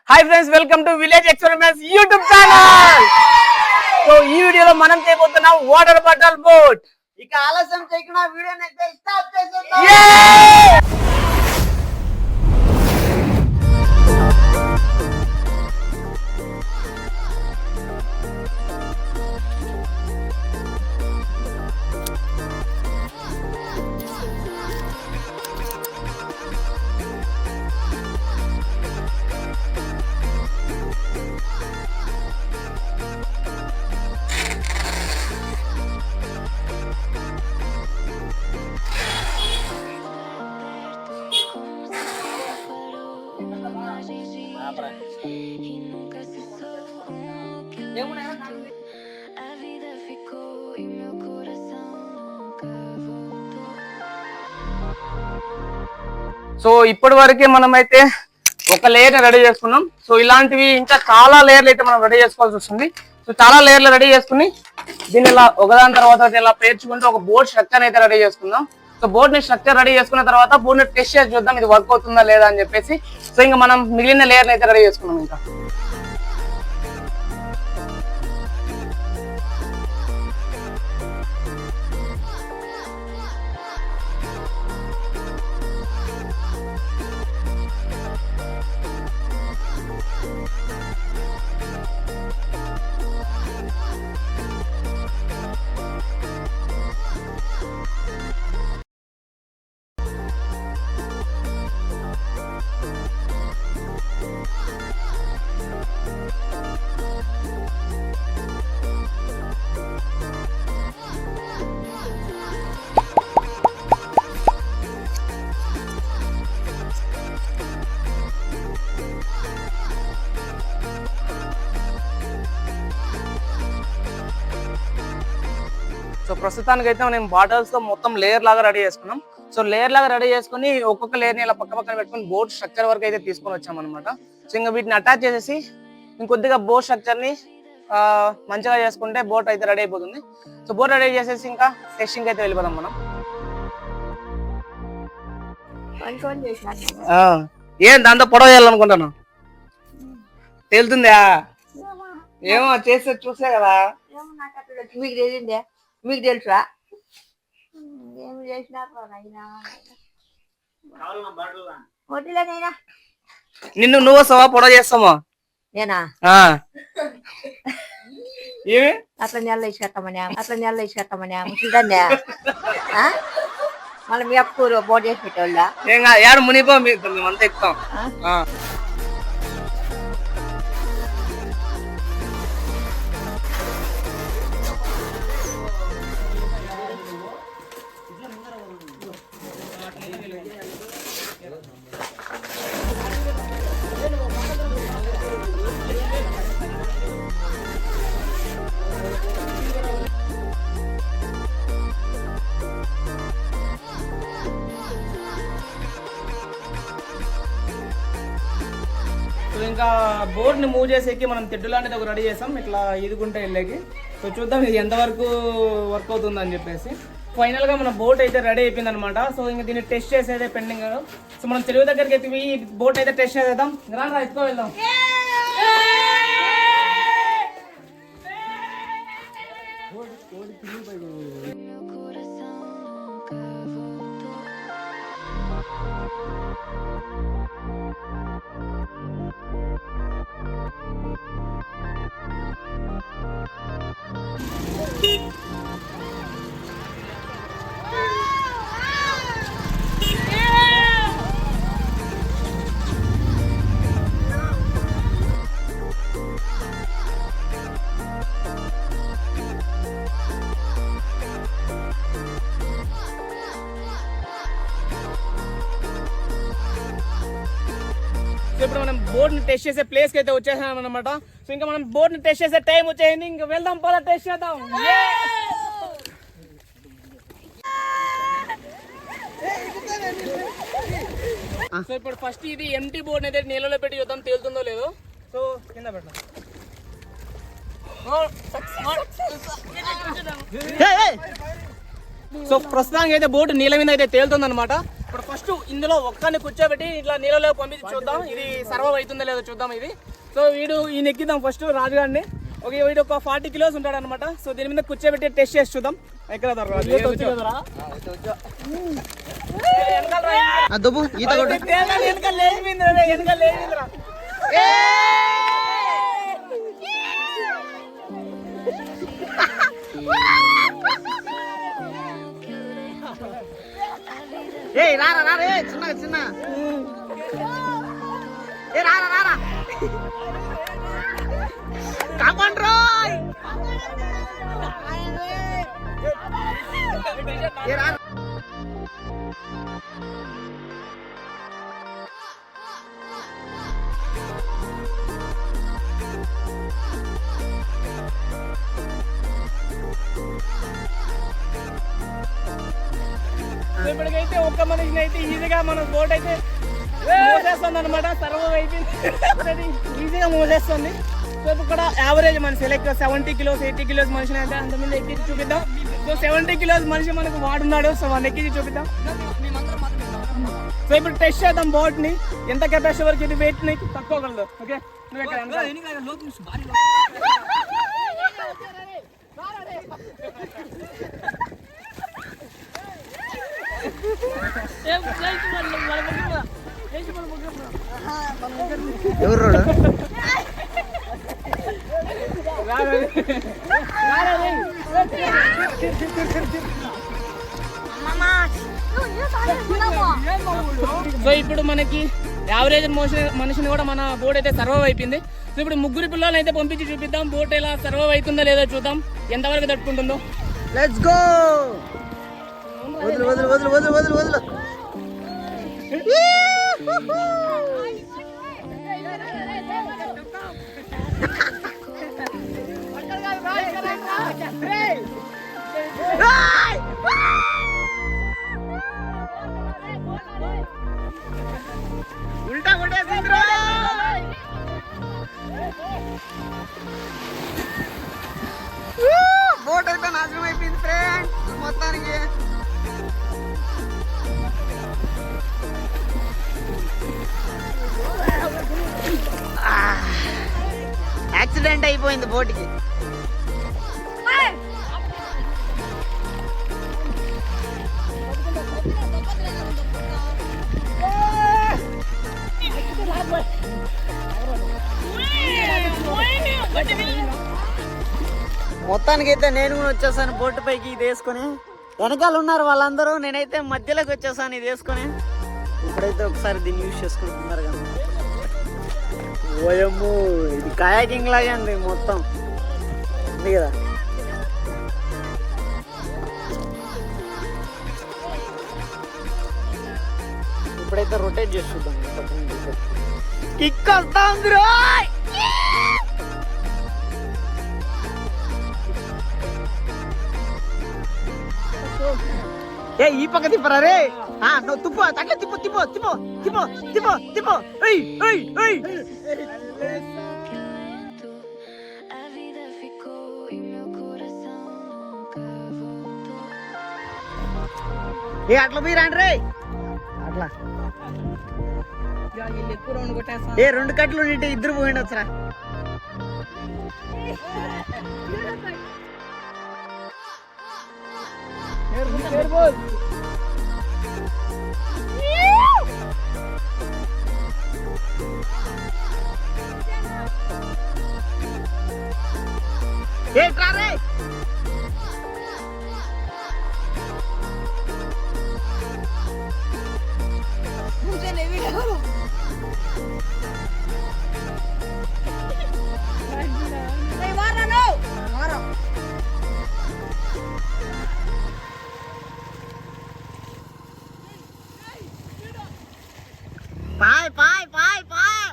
Hi friends, welcome to village experiments YouTube channel. So ఈ వీడియోలో మనం చేయబోతున్నాం వాటర్ బాటిల్ బోట్. ఇక ఆలస్యం చేయకుండా వీడియోని అయితే స్టార్ట్ చేసేద్దాం. సో ఇప్పటి వరకే మనం అయితే ఒక లేయర్ రెడీ చేసుకున్నాం. సో ఇలాంటివి ఇంకా చాలా లేయర్లు అయితే మనం రెడీ చేసుకోవాల్సి వస్తుంది. సో చాలా లేయర్లు రెడీ చేసుకుని దీన్ని ఇలా ఒకదాని తర్వాత ఇలా పేర్చుకుంటూ ఒక బోర్డ్ స్ట్రక్చర్ అయితే రెడీ చేసుకుందాం. సో బోర్డ్ ని స్ట్రక్చర్ రెడీ చేసుకున్న తర్వాత బోర్డ్ ని టెస్ట్ చేసి చూద్దాం ఇది వర్క్ అవుతుందా లేదా అని చెప్పేసి. సో ఇంకా మనం మిగిలిన లేయర్ అయితే రెడీ చేసుకున్నాం. ఇంకా సో ప్రస్తుతానికి అయితే మనం బాటిల్స్ తో మొత్తం లేయర్ లాగా రెడీ చేసుకున్నాం. సో లేయర్ లాగా రెడీ చేసుకుని ఒక్కొక్క లేయర్ ని ఇలా పక్క పక్కన పెట్టుకుని బోర్డ్ స్ట్రక్చర్ వరకు అయితే తీసుకొని వచ్చాం అనమాట. సో ఇంకా వీటిని అటాచ్ చేసేసి ఇంకొద్దిగా బోర్డ్ స్ట్రక్చర్ ని మంచిగా చేసుకుంటే బోట్ అయితే రెడీ అయిపోతుంది. సో బోట్ రెడీ చేసేసి ఇంకా టెస్టింగ్ అయితే వెళ్ళిపోదాం మనం. ఏం దాంతో పొడవ చేయాలనుకుంటాను, తేలుతుందా? ఏమో చేస్తే చూసే కదా. మీకు తెలియందే, మీకు తెలుసా? ఏమి చేసినా వడ్డీలేనైనా నిన్ను నువ్వు వస్తావా పొడవ చేస్తామా? నేనా ఏమి అట్లా నెల ఇసుకట్టమని చూడండి. మళ్ళీ మీ అప్పుడు బోర్డు చేసి పెట్టేవాళ్ళ ఏం ఏడు మునిపో మేమంతా ఎక్కుతాం. ఇంకా బోర్డ్ ని మూవ్ చేసేకి మనం తెడ్డు లాంటిది ఒక రెడీ చేసాం, ఇట్లా ఈదుకుంటే వెళ్ళేకి. సో చూద్దాం ఇది ఎంతవరకు వర్క్ అవుతుందని చెప్పేసి. ఫైనల్ గా మన బోట్ అయితే రెడీ అయిపోయింది అనమాట. సో ఇంకా దీన్ని టెస్ట్ చేసేదే పెండింగ్. సో మనం తెలుగు దగ్గరికి అయితే ఈ బోట్ అయితే టెస్ట్ చేసేద్దాం. రా ఎక్కువ వెళ్దాం. ఇప్పుడు మనం బోర్డ్ ని టెస్ట్ చేసే ప్లేస్ కి అయితే వచ్చేసాం అనమాట. సో ఇంకా మనం బోర్డ్ ని టెస్ట్ చేసే టైం వచ్చేసింది. ఇంకా వెళ్దాం, పోలా టెస్ట్ చేద్దాం. సో ఇప్పుడు ఫస్ట్ ఇది ఎంటీ బోర్డ్ అయితే నీళ్ళలో పెట్టి చూద్దాం తేలుతుందో లేదో. సో కింద పెడతాం. సో ప్రస్తుతానికి అయితే బోట్ నీళ్ళ మీద అయితే తేలుతుంది అనమాట. ఇప్పుడు ఫస్ట్ ఇందులో ఒక్కడిని కూర్చోబెట్టి ఇట్లా నీళ్ళలో పంపించి చూద్దాం, ఇది సర్వైవ్ అవుతుందో లేదో చూద్దాం ఇది. సో ఈయన ఎక్కిద్దాం ఫస్ట్ రాజుగారిని. వీడు ఒక 40 కిలోస్ ఉంటాడు అనమాట. సో దీని మీద కూర్చోబెట్టి టెస్ట్ చేసి చూద్దాం. ఎక్కడ చిన్న రారా కమాన్ రోయ్ ఇప్పటికైతే ఒక్క మనిషిని అయితే ఈజీగా మన బోట్ అయితే మోసేస్తుంది అనమాట. సర్వైవ్ అయిపోయింది, ఈజీగా మోసేస్తుంది. సో ఇక్కడ యావరేజ్ మనిషి లైక్ 70 కిలోస్ 80 కిలోస్ మనిషిని అయితే అంతమంది ఎక్కించి చూపిద్దాం. సో 70 కిలోస్ మనిషి మనకు వాడున్నాడు. సో వాడిని ఎక్కించి చూపిద్దాం. సో ఇప్పుడు టెస్ట్ చేద్దాం బోట్ ని, ఎంత కెపాసిటీ వరకు ఇది వెయిట్ ని తక్కువగలదు. ఓకే ఎవరు సో ఇప్పుడు మనకి యావరేజ్ మనిషిని కూడా మన బోట్ అయితే సర్వైవ్ అయిపోయింది. సో ఇప్పుడు ముగ్గురు పిల్లల్ని అయితే పంపించి చూపిద్దాం బోట్ ఎలా సర్వైవ్ అవుతుందో లేదో చూద్దాం, ఎంతవరకు తట్టుకుంటుందో. Let's go. వదులు వదులు వదులు వదులు వదులు వదులు ఉల్టా కొట్టేసింది. బోట్ అయితే నాశనం అయిపోయింది ఫ్రెండ్స్ మొత్తానికి. యాక్సిడెంట్ అయిపోయింది బోట్కి. మొత్తానికైతే నేను కూడా వచ్చేసాను బోటు పైకి ఇది వేసుకొని. వెనకాల ఉన్నారు వాళ్ళందరూ, నేనైతే మధ్యలోకి వచ్చేసాను ఇది వేసుకొని. ఇప్పుడైతే ఒకసారి దీన్ని యూజ్ చేసుకుంటున్నారు కదా. ఓయమ్మో, ఇది కయాకింగ్ లాగే ఉంది మొత్తం ఉంది కదా. ఇప్పుడైతే రొటేట్ చేసి చూద్దాం. కిక్ వస్తా ఉంది రోయ్. ఏ ఈ పక్క తిప్పరా రే. నువ్వు తుప్పు అట్లా తిప్పు తిప్పు తిప్పు తిప్పు తిప్పు తిప్పు. ఏ అట్లా పోయి రాండి రే. అట్లా ఏ 2 కట్లు ఉంటే ఇద్దరు పోయిండి వచ్చరా. ఏ ట్రా రే. పాయ్ పాయ్ పాయ్ పాయ్.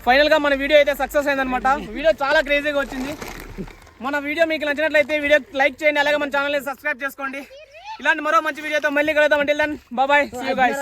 ఫైనల్ గా మన వీడియో అయితే సక్సెస్ అయిందనమాట. వీడియో చాలా క్రేజీగా వచ్చింది. మన వీడియో మీకు నచ్చినట్లయితే వీడియో లైక్ చేయండి, అలాగే మన ఛానల్ ని సబ్స్క్రైబ్ చేసుకోండి. ఇలాంటి మరో మంచి వీడియోతో మళ్ళీ కలుద్దాం. Until then bye bye, see you guys.